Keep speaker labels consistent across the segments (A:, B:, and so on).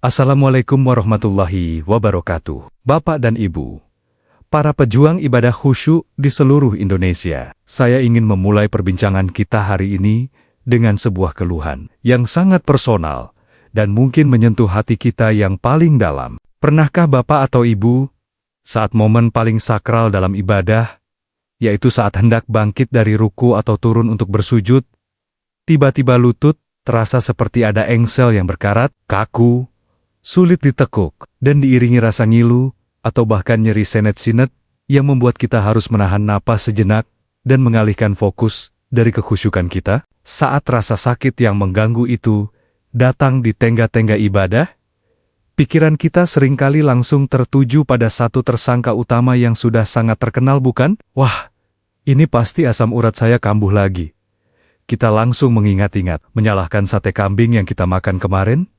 A: Assalamualaikum warahmatullahi wabarakatuh. Bapak dan Ibu, para pejuang ibadah khusyuk di seluruh Indonesia, saya ingin memulai perbincangan kita hari ini dengan sebuah keluhan yang sangat personal dan mungkin menyentuh hati kita yang paling dalam. Pernahkah Bapak atau Ibu, saat momen paling sakral dalam ibadah, yaitu saat hendak bangkit dari ruku atau turun untuk bersujud, tiba-tiba lutut terasa seperti ada engsel yang berkarat, kaku, sulit ditekuk, dan diiringi rasa ngilu atau bahkan nyeri senet-sinet yang membuat kita harus menahan napas sejenak dan mengalihkan fokus dari kekhusyukan kita? Saat rasa sakit yang mengganggu itu datang di tengah-tengah ibadah, pikiran kita seringkali langsung tertuju pada satu tersangka utama yang sudah sangat terkenal, bukan? Wah, ini pasti asam urat saya kambuh lagi. Kita langsung mengingat-ingat, menyalahkan sate kambing yang kita makan kemarin,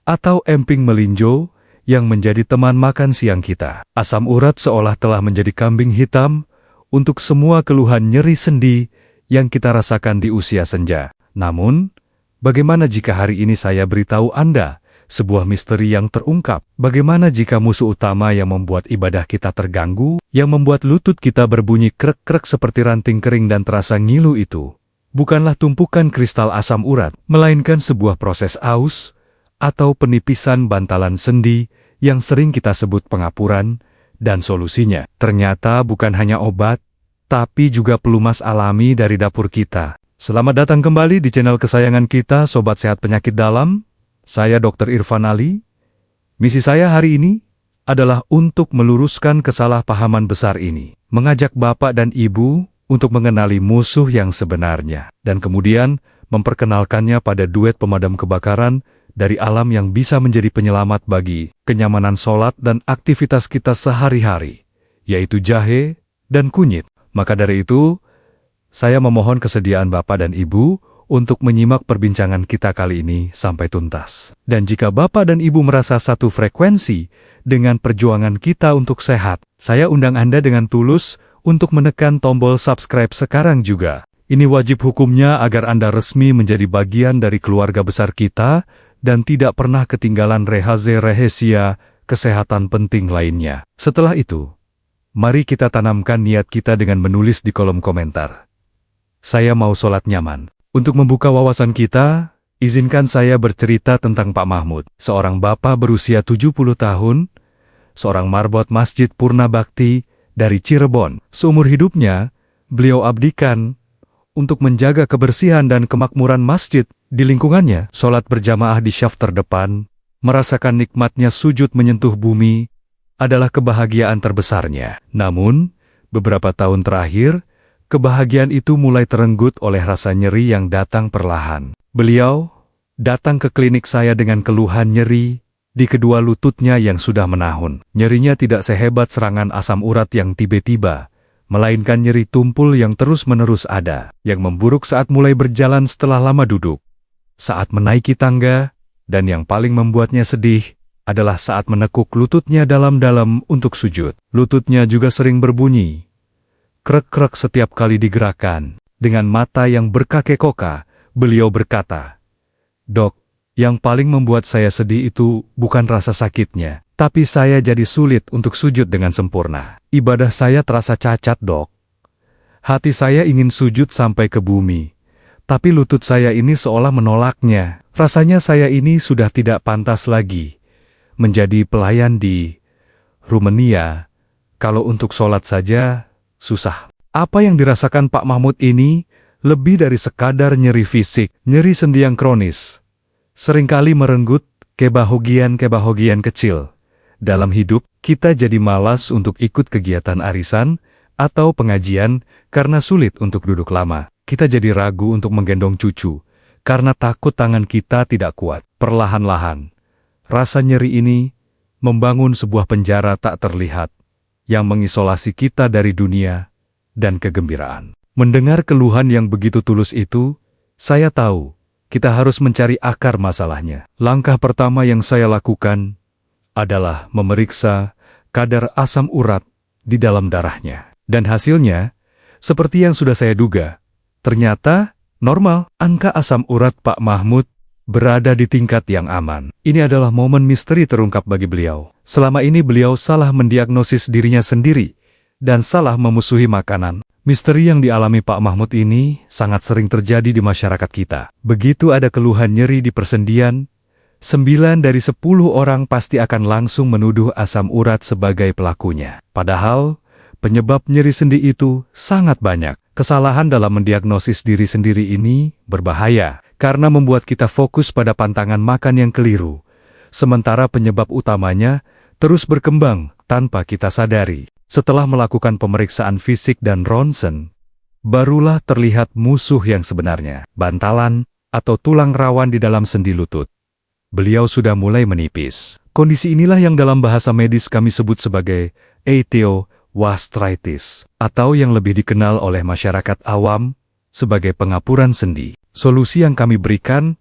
A: atau emping melinjo yang menjadi teman makan siang kita. Asam urat seolah telah menjadi kambing hitam untuk semua keluhan nyeri sendi yang kita rasakan di usia senja. Namun, bagaimana jika hari ini saya beritahu Anda sebuah misteri yang terungkap? Bagaimana jika musuh utama yang membuat ibadah kita terganggu, yang membuat lutut kita berbunyi krek-krek seperti ranting kering dan terasa ngilu itu, bukanlah tumpukan kristal asam urat, melainkan sebuah proses aus atau penipisan bantalan sendi yang sering kita sebut pengapuran, dan solusinya ternyata bukan hanya obat, tapi juga pelumas alami dari dapur kita. Selamat datang kembali di channel kesayangan kita, Sobat Sehat Penyakit Dalam. Saya Dr. Irfan Ali. Misi saya hari ini adalah untuk meluruskan kesalahpahaman besar ini, mengajak Bapak dan Ibu untuk mengenali musuh yang sebenarnya, dan kemudian memperkenalkannya pada duet pemadam kebakaran dari alam yang bisa menjadi penyelamat bagi kenyamanan sholat dan aktivitas kita sehari-hari, yaitu jahe dan kunyit. Maka dari itu, saya memohon kesediaan Bapak dan Ibu untuk menyimak perbincangan kita kali ini sampai tuntas. Dan jika Bapak dan Ibu merasa satu frekuensi dengan perjuangan kita untuk sehat, saya undang Anda dengan tulus untuk menekan tombol subscribe sekarang juga. Ini wajib hukumnya agar Anda resmi menjadi bagian dari keluarga besar kita dan tidak pernah ketinggalan rahasia kesehatan penting lainnya. Setelah itu, mari kita tanamkan niat kita dengan menulis di kolom komentar. Saya mau sholat nyaman. Untuk membuka wawasan kita, izinkan saya bercerita tentang Pak Mahmud, seorang bapak berusia 70 tahun, seorang marbot Masjid Purna Bakti dari Cirebon. Seumur hidupnya, beliau abdikan untuk menjaga kebersihan dan kemakmuran masjid di lingkungannya. Sholat berjamaah di syaf terdepan, merasakan nikmatnya sujud menyentuh bumi, adalah kebahagiaan terbesarnya. Namun, beberapa tahun terakhir, kebahagiaan itu mulai terenggut oleh rasa nyeri yang datang perlahan. Beliau datang ke klinik saya dengan keluhan nyeri di kedua lututnya yang sudah menahun. Nyerinya tidak sehebat serangan asam urat yang tiba-tiba, melainkan nyeri tumpul yang terus-menerus ada, yang memburuk saat mulai berjalan setelah lama duduk, saat menaiki tangga, dan yang paling membuatnya sedih adalah saat menekuk lututnya dalam-dalam untuk sujud. Lututnya juga sering berbunyi krek-krek setiap kali digerakkan. Dengan mata yang berkakek-koka, beliau berkata, "Dok, yang paling membuat saya sedih itu bukan rasa sakitnya, tapi saya jadi sulit untuk sujud dengan sempurna. Ibadah saya terasa cacat, Dok. Hati saya ingin sujud sampai ke bumi, tapi lutut saya ini seolah menolaknya. Rasanya saya ini sudah tidak pantas lagi menjadi pelayan di Rumania. Kalau untuk sholat saja, susah." Apa yang dirasakan Pak Mahmud ini lebih dari sekadar nyeri fisik, nyeri sendi yang kronis. Seringkali merenggut kebahagiaan kecil. Dalam hidup, kita jadi malas untuk ikut kegiatan arisan atau pengajian karena sulit untuk duduk lama. Kita jadi ragu untuk menggendong cucu karena takut tangan kita tidak kuat. Perlahan-lahan, rasa nyeri ini membangun sebuah penjara tak terlihat yang mengisolasi kita dari dunia dan kegembiraan. Mendengar keluhan yang begitu tulus itu, saya tahu kita harus mencari akar masalahnya. Langkah pertama yang saya lakukan adalah memeriksa kadar asam urat di dalam darahnya. Dan hasilnya, seperti yang sudah saya duga, ternyata normal. Angka asam urat Pak Mahmud berada di tingkat yang aman. Ini adalah momen misteri terungkap bagi beliau. Selama ini beliau salah mendiagnosis dirinya sendiri dan salah memusuhi makanan. Misteri yang dialami Pak Mahmud ini sangat sering terjadi di masyarakat kita. Begitu ada keluhan nyeri di persendian, 9 dari 10 orang pasti akan langsung menuduh asam urat sebagai pelakunya. Padahal, penyebab nyeri sendi itu sangat banyak. Kesalahan dalam mendiagnosis diri sendiri ini berbahaya, karena membuat kita fokus pada pantangan makan yang keliru, sementara penyebab utamanya terus berkembang tanpa kita sadari. Setelah melakukan pemeriksaan fisik dan ronsen, barulah terlihat musuh yang sebenarnya, bantalan atau tulang rawan di dalam sendi lutut. Beliau sudah mulai menipis. Kondisi inilah yang dalam bahasa medis kami sebut sebagai osteoarthritis, atau yang lebih dikenal oleh masyarakat awam sebagai pengapuran sendi. Solusi yang kami berikan,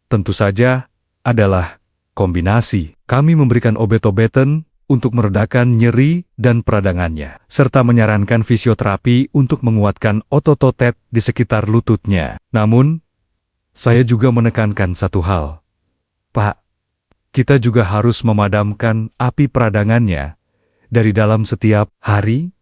A: tentu saja, adalah kombinasi. Kami memberikan obat-obatan untuk meredakan nyeri dan peradangannya, serta menyarankan fisioterapi untuk menguatkan otot-otot di sekitar lututnya. Namun, saya juga menekankan satu hal. Pak, kita juga harus memadamkan api peradangannya dari dalam setiap hari.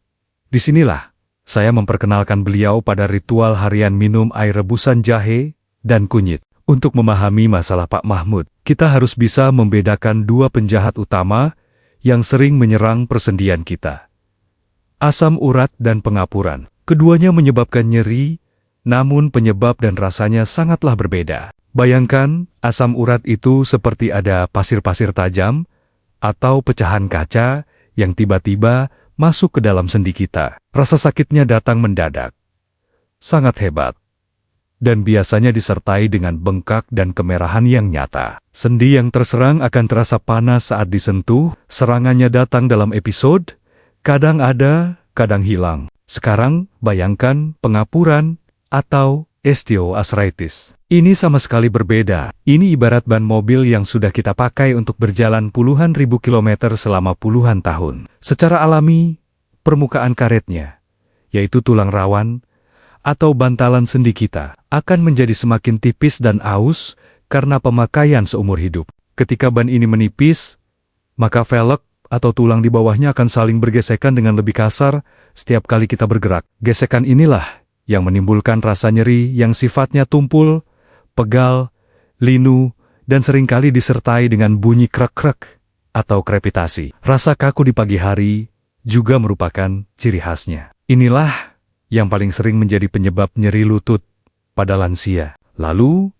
A: Disinilah saya memperkenalkan beliau pada ritual harian minum air rebusan jahe dan kunyit. Untuk memahami masalah Pak Mahmud, kita harus bisa membedakan dua penjahat utama yang sering menyerang persendian kita. Asam urat dan pengapuran. Keduanya menyebabkan nyeri, namun penyebab dan rasanya sangatlah berbeda. Bayangkan, asam urat itu seperti ada pasir-pasir tajam atau pecahan kaca yang tiba-tiba masuk ke dalam sendi kita. Rasa sakitnya datang mendadak. Sangat hebat. Dan biasanya disertai dengan bengkak dan kemerahan yang nyata. Sendi yang terserang akan terasa panas saat disentuh. Serangannya datang dalam episode, kadang ada, kadang hilang. Sekarang, bayangkan pengapuran atau osteoarthritis. Ini sama sekali berbeda. Ini ibarat ban mobil yang sudah kita pakai untuk berjalan puluhan ribu kilometer selama puluhan tahun. Secara alami, permukaan karetnya, yaitu tulang rawan atau bantalan sendi kita, akan menjadi semakin tipis dan aus karena pemakaian seumur hidup. Ketika ban ini menipis, maka velg atau tulang di bawahnya akan saling bergesekan dengan lebih kasar setiap kali kita bergerak. Gesekan inilah yang menimbulkan rasa nyeri yang sifatnya tumpul, pegal, linu, dan seringkali disertai dengan bunyi krek-krek atau krepitasi. Rasa kaku di pagi hari juga merupakan ciri khasnya. Inilah yang paling sering menjadi penyebab nyeri lutut pada lansia. Lalu,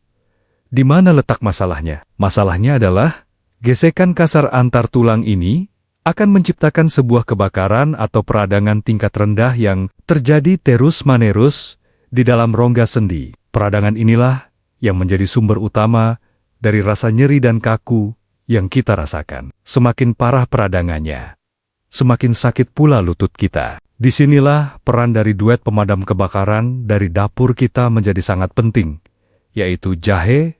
A: di mana letak masalahnya? Masalahnya adalah, gesekan kasar antar tulang ini akan menciptakan sebuah kebakaran atau peradangan tingkat rendah yang terjadi terus-menerus di dalam rongga sendi. Peradangan inilah yang menjadi sumber utama dari rasa nyeri dan kaku yang kita rasakan. Semakin parah peradangannya, semakin sakit pula lutut kita. Disinilah peran dari duet pemadam kebakaran dari dapur kita menjadi sangat penting, yaitu jahe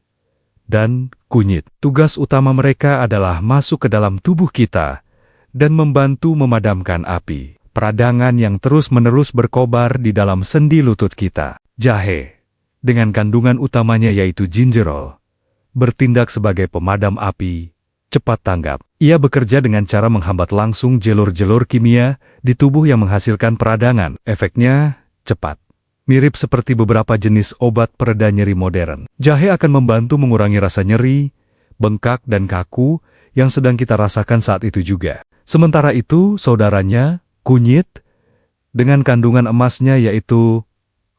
A: dan kunyit. Tugas utama mereka adalah masuk ke dalam tubuh kita dan membantu memadamkan api peradangan yang terus-menerus berkobar di dalam sendi lutut kita. Jahe, dengan kandungan utamanya yaitu gingerol, bertindak sebagai pemadam api cepat tanggap. Ia bekerja dengan cara menghambat langsung jalur-jalur kimia di tubuh yang menghasilkan peradangan. Efeknya cepat. Mirip seperti beberapa jenis obat pereda nyeri modern. Jahe akan membantu mengurangi rasa nyeri, bengkak dan kaku yang sedang kita rasakan saat itu juga. Sementara itu, saudaranya, kunyit, dengan kandungan emasnya yaitu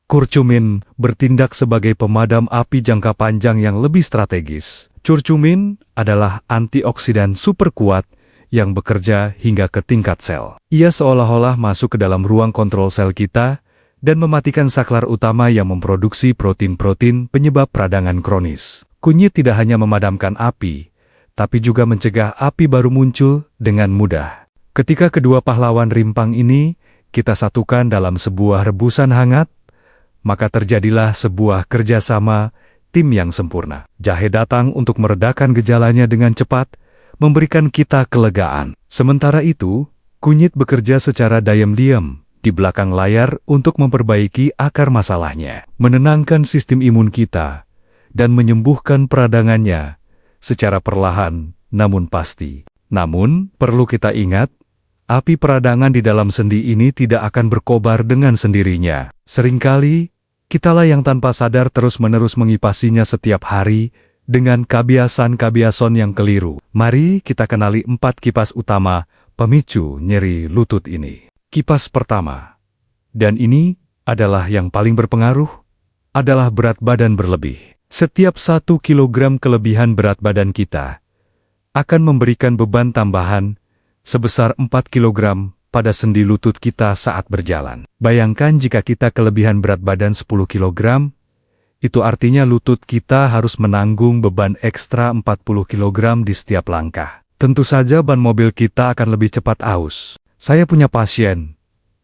A: curcumin, bertindak sebagai pemadam api jangka panjang yang lebih strategis. Curcumin adalah antioksidan super kuat yang bekerja hingga ke tingkat sel. Ia seolah-olah masuk ke dalam ruang kontrol sel kita dan mematikan saklar utama yang memproduksi protein-protein penyebab peradangan kronis. Kunyit tidak hanya memadamkan api, tapi juga mencegah api baru muncul dengan mudah. Ketika kedua pahlawan rimpang ini kita satukan dalam sebuah rebusan hangat, maka terjadilah sebuah kerjasama tim yang sempurna. Jahe datang untuk meredakan gejalanya dengan cepat, memberikan kita kelegaan. Sementara itu, kunyit bekerja secara diam-diam di belakang layar untuk memperbaiki akar masalahnya, menenangkan sistem imun kita, dan menyembuhkan peradangannya secara perlahan namun pasti. Namun, perlu kita ingat, api peradangan di dalam sendi ini tidak akan berkobar dengan sendirinya. Seringkali, kitalah yang tanpa sadar terus-menerus mengipasinya setiap hari dengan kebiasaan-kebiasaan yang keliru. Mari kita kenali 4 kipas utama pemicu nyeri lutut ini. Kipas pertama, dan ini adalah yang paling berpengaruh, adalah berat badan berlebih. Setiap 1 kilogram kelebihan berat badan kita akan memberikan beban tambahan sebesar 4 kilogram pada sendi lutut kita saat berjalan. Bayangkan jika kita kelebihan berat badan 10 kilogram, itu artinya lutut kita harus menanggung beban ekstra 40 kilogram di setiap langkah. Tentu saja ban mobil kita akan lebih cepat aus. Saya punya pasien,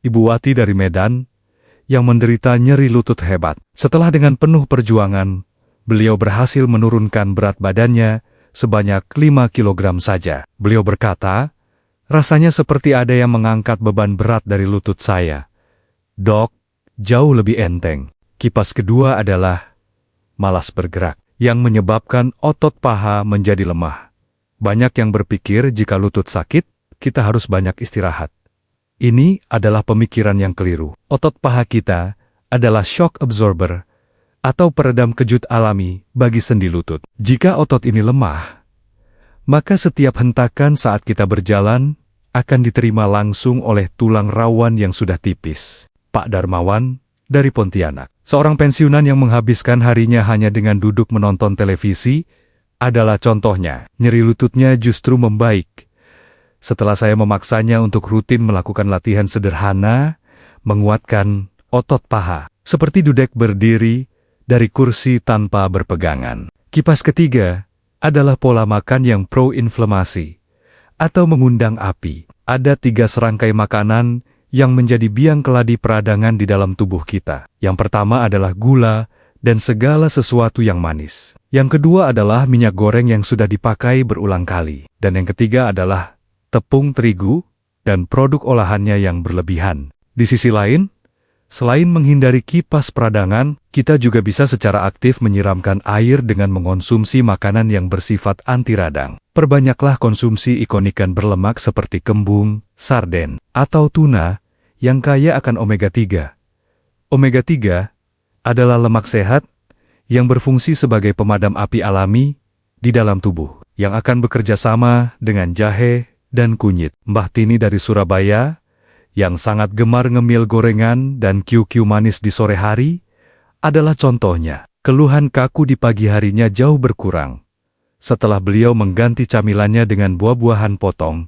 A: Ibu Wati dari Medan, yang menderita nyeri lutut hebat. Setelah dengan penuh perjuangan, beliau berhasil menurunkan berat badannya sebanyak 5 kilogram saja. Beliau berkata, "Rasanya seperti ada yang mengangkat beban berat dari lutut saya. Dok, jauh lebih enteng." Kipas kedua adalah malas bergerak, yang menyebabkan otot paha menjadi lemah. Banyak yang berpikir jika lutut sakit, kita harus banyak istirahat. Ini adalah pemikiran yang keliru. Otot paha kita adalah shock absorber atau peredam kejut alami bagi sendi lutut. Jika otot ini lemah, maka setiap hentakan saat kita berjalan akan diterima langsung oleh tulang rawan yang sudah tipis. Pak Darmawan dari Pontianak, seorang pensiunan yang menghabiskan harinya hanya dengan duduk menonton televisi, adalah contohnya. Nyeri lututnya justru membaik setelah saya memaksanya untuk rutin melakukan latihan sederhana, menguatkan otot paha, seperti duduk berdiri dari kursi tanpa berpegangan. Kipas ketiga adalah pola makan yang pro-inflamasi atau mengundang api. Ada 3 serangkai makanan yang menjadi biang keladi peradangan di dalam tubuh kita. Yang pertama adalah gula dan segala sesuatu yang manis. Yang kedua adalah minyak goreng yang sudah dipakai berulang kali. Dan yang ketiga adalah tepung terigu dan produk olahannya yang berlebihan. Di sisi lain, selain menghindari kipas peradangan, kita juga bisa secara aktif menyiramkan air dengan mengonsumsi makanan yang bersifat anti radang. Perbanyaklah konsumsi ikan berlemak seperti kembung, sarden, atau tuna yang kaya akan omega-3. Omega-3 adalah lemak sehat yang berfungsi sebagai pemadam api alami di dalam tubuh, yang akan bekerja sama dengan jahe dan kunyit. Mbah Tini dari Surabaya, yang sangat gemar ngemil gorengan dan QQ manis di sore hari, adalah contohnya. Keluhan kaku di pagi harinya jauh berkurang setelah beliau mengganti camilannya dengan buah-buahan potong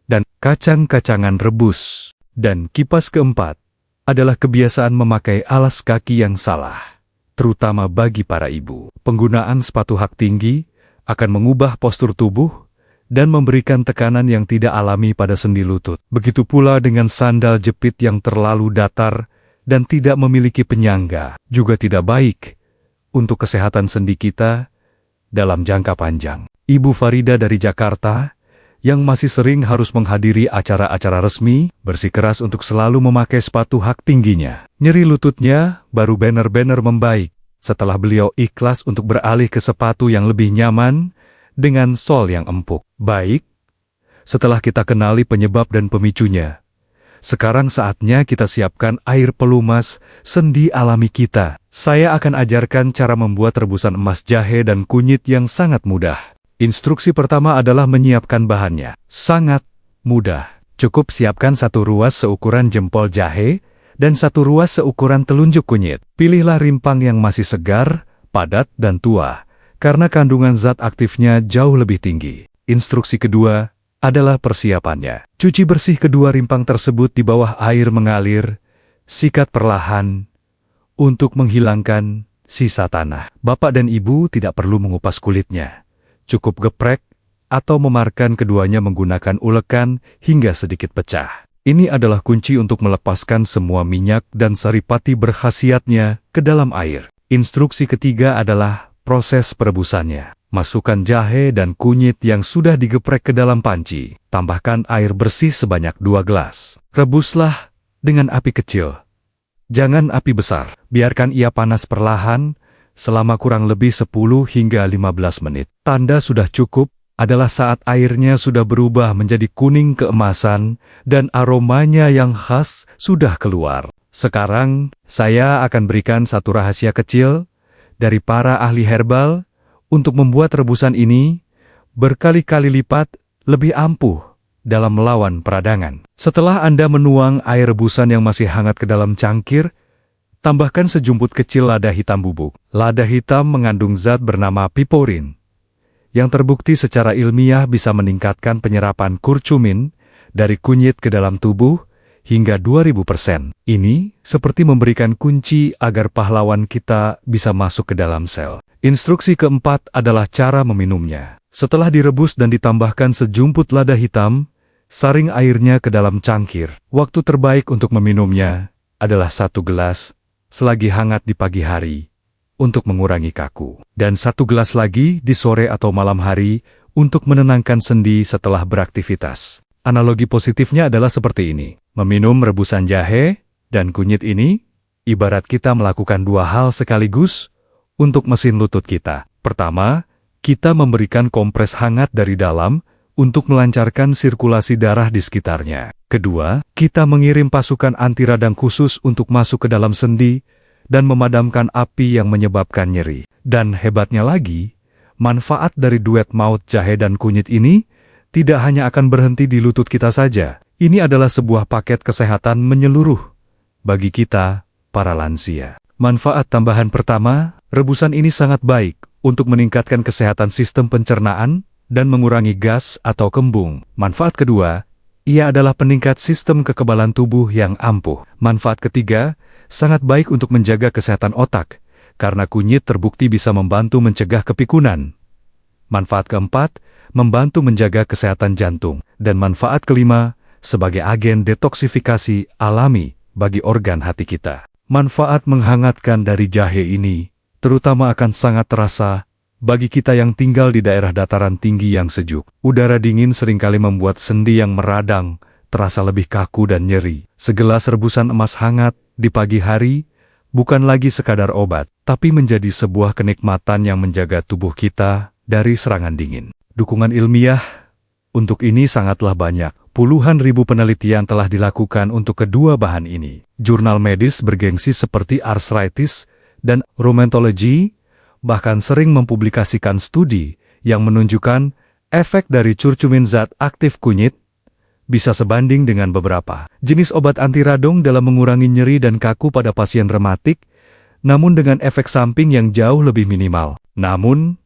A: dan kacang-kacangan rebus. Dan kipas keempat adalah kebiasaan memakai alas kaki yang salah, terutama bagi para ibu. Penggunaan sepatu hak tinggi akan mengubah postur tubuh dan memberikan tekanan yang tidak alami pada sendi lutut. Begitu pula dengan sandal jepit yang terlalu datar dan tidak memiliki penyangga, juga tidak baik untuk kesehatan sendi kita dalam jangka panjang. Ibu Farida dari Jakarta, yang masih sering harus menghadiri acara-acara resmi, bersikeras untuk selalu memakai sepatu hak tingginya. Nyeri lututnya baru benar-benar membaik setelah beliau ikhlas untuk beralih ke sepatu yang lebih nyaman dengan sol yang empuk. Baik, setelah kita kenali penyebab dan pemicunya, sekarang saatnya kita siapkan air pelumas sendi alami kita. Saya akan ajarkan cara membuat rebusan emas jahe dan kunyit yang sangat mudah. Instruksi pertama adalah menyiapkan bahannya. Sangat mudah. Cukup siapkan 1 ruas seukuran jempol jahe dan 1 ruas seukuran telunjuk kunyit. Pilihlah rimpang yang masih segar, padat, dan tua, karena kandungan zat aktifnya jauh lebih tinggi. Instruksi kedua adalah persiapannya. Cuci bersih kedua rimpang tersebut di bawah air mengalir, sikat perlahan untuk menghilangkan sisa tanah. Bapak dan ibu tidak perlu mengupas kulitnya. Cukup geprek atau memarkan keduanya menggunakan ulekan hingga sedikit pecah. Ini adalah kunci untuk melepaskan semua minyak dan saripati berkhasiatnya ke dalam air. Instruksi ketiga adalah proses perebusannya. Masukkan jahe dan kunyit yang sudah digeprek ke dalam panci. Tambahkan air bersih sebanyak 2 gelas. Rebuslah dengan api kecil. Jangan api besar. Biarkan ia panas perlahan selama kurang lebih 10 hingga 15 menit. Tanda sudah cukup adalah saat airnya sudah berubah menjadi kuning keemasan dan aromanya yang khas sudah keluar. Sekarang, saya akan berikan satu rahasia kecil dari para ahli herbal untuk membuat rebusan ini berkali-kali lipat lebih ampuh dalam melawan peradangan. Setelah Anda menuang air rebusan yang masih hangat ke dalam cangkir, tambahkan sejumput kecil lada hitam bubuk. Lada hitam mengandung zat bernama piperin, yang terbukti secara ilmiah bisa meningkatkan penyerapan kurkumin dari kunyit ke dalam tubuh hingga 2000%. Ini seperti memberikan kunci agar pahlawan kita bisa masuk ke dalam sel. Instruksi keempat adalah cara meminumnya. Setelah direbus dan ditambahkan sejumput lada hitam, saring airnya ke dalam cangkir. Waktu terbaik untuk meminumnya adalah 1 gelas selagi hangat di pagi hari untuk mengurangi kaku, dan 1 gelas lagi di sore atau malam hari untuk menenangkan sendi setelah beraktivitas. Analogi positifnya adalah seperti ini. Meminum rebusan jahe dan kunyit ini ibarat kita melakukan 2 hal sekaligus untuk mesin lutut kita. Pertama, kita memberikan kompres hangat dari dalam untuk melancarkan sirkulasi darah di sekitarnya. Kedua, kita mengirim pasukan anti radang khusus untuk masuk ke dalam sendi dan memadamkan api yang menyebabkan nyeri. Dan hebatnya lagi, manfaat dari duet maut jahe dan kunyit ini tidak hanya akan berhenti di lutut kita saja. Ini adalah sebuah paket kesehatan menyeluruh bagi kita, para lansia. Manfaat tambahan pertama, rebusan ini sangat baik untuk meningkatkan kesehatan sistem pencernaan dan mengurangi gas atau kembung. Manfaat kedua, ia adalah peningkat sistem kekebalan tubuh yang ampuh. Manfaat ketiga, sangat baik untuk menjaga kesehatan otak, karena kunyit terbukti bisa membantu mencegah kepikunan. Manfaat keempat, membantu menjaga kesehatan jantung. Dan manfaat kelima, sebagai agen detoksifikasi alami bagi organ hati kita. Manfaat menghangatkan dari jahe ini, terutama akan sangat terasa bagi kita yang tinggal di daerah dataran tinggi yang sejuk. Udara dingin seringkali membuat sendi yang meradang terasa lebih kaku dan nyeri. Segelas rebusan emas hangat di pagi hari bukan lagi sekadar obat, tapi menjadi sebuah kenikmatan yang menjaga tubuh kita dari serangan dingin. Dukungan ilmiah untuk ini sangatlah banyak. Puluhan ribu penelitian telah dilakukan untuk kedua bahan ini. Jurnal medis bergengsi seperti Arthritis dan Rheumatology bahkan sering mempublikasikan studi yang menunjukkan efek dari curcumin zat aktif kunyit bisa sebanding dengan beberapa jenis obat anti radang dalam mengurangi nyeri dan kaku pada pasien rematik, namun dengan efek samping yang jauh lebih minimal. Namun,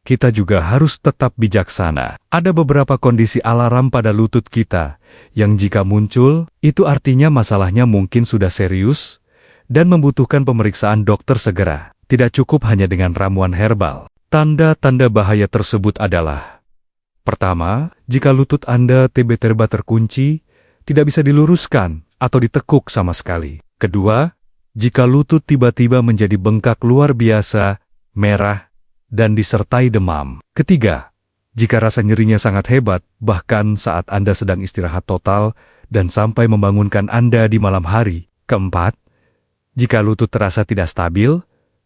A: kita juga harus tetap bijaksana. Ada beberapa kondisi alarm pada lutut kita yang jika muncul, itu artinya masalahnya mungkin sudah serius dan membutuhkan pemeriksaan dokter segera. Tidak cukup hanya dengan ramuan herbal. Tanda-tanda bahaya tersebut adalah: pertama, jika lutut Anda tiba-tiba terkunci, tidak bisa diluruskan atau ditekuk sama sekali. Kedua, jika lutut tiba-tiba menjadi bengkak luar biasa, merah, dan disertai demam. Ketiga, jika rasa nyerinya sangat hebat, bahkan saat Anda sedang istirahat total dan sampai membangunkan Anda di malam hari. Keempat, jika lutut terasa tidak stabil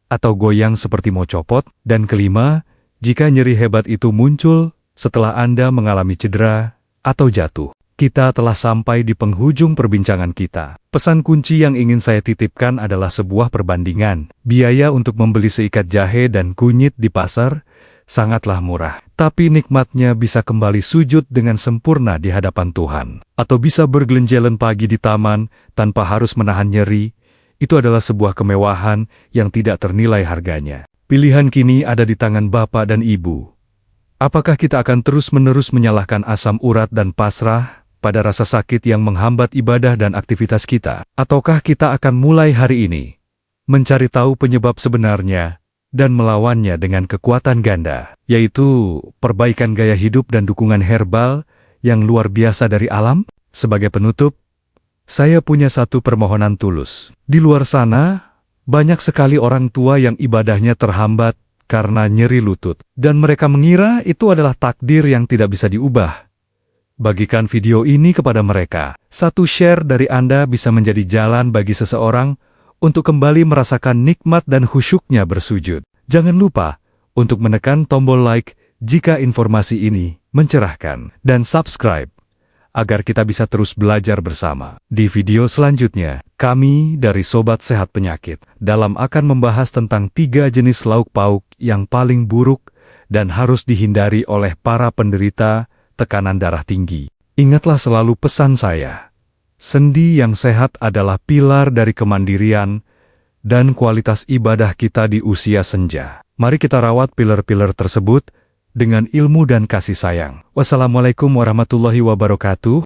A: atau goyang seperti mau copot. Dan kelima, jika nyeri hebat itu muncul setelah Anda mengalami cedera atau jatuh. Kita telah sampai di penghujung perbincangan kita. Pesan kunci yang ingin saya titipkan adalah sebuah perbandingan. Biaya untuk membeli seikat jahe dan kunyit di pasar sangatlah murah. Tapi nikmatnya bisa kembali sujud dengan sempurna di hadapan Tuhan. Atau bisa bergelenjalan pagi di taman tanpa harus menahan nyeri. Itu adalah sebuah kemewahan yang tidak ternilai harganya. Pilihan kini ada di tangan Bapak dan Ibu. Apakah kita akan terus-menerus menyalahkan asam urat dan pasrah pada rasa sakit yang menghambat ibadah dan aktivitas kita? Ataukah kita akan mulai hari ini mencari tahu penyebab sebenarnya dan melawannya dengan kekuatan ganda, yaitu perbaikan gaya hidup dan dukungan herbal yang luar biasa dari alam? Sebagai penutup, saya punya satu permohonan tulus. Di luar sana, banyak sekali orang tua yang ibadahnya terhambat karena nyeri lutut, dan mereka mengira itu adalah takdir yang tidak bisa diubah. Bagikan video ini kepada mereka. Satu share dari Anda bisa menjadi jalan bagi seseorang untuk kembali merasakan nikmat dan khusyuknya bersujud. Jangan lupa untuk menekan tombol like jika informasi ini mencerahkan, dan subscribe agar kita bisa terus belajar bersama. Di video selanjutnya, kami dari Sobat Sehat Penyakit akan membahas tentang 3 jenis lauk pauk yang paling buruk dan harus dihindari oleh para penderita tekanan darah tinggi. Ingatlah selalu pesan saya. Sendi yang sehat adalah pilar dari kemandirian dan kualitas ibadah kita di usia senja. Mari kita rawat pilar-pilar tersebut dengan ilmu dan kasih sayang. Wassalamualaikum warahmatullahi wabarakatuh.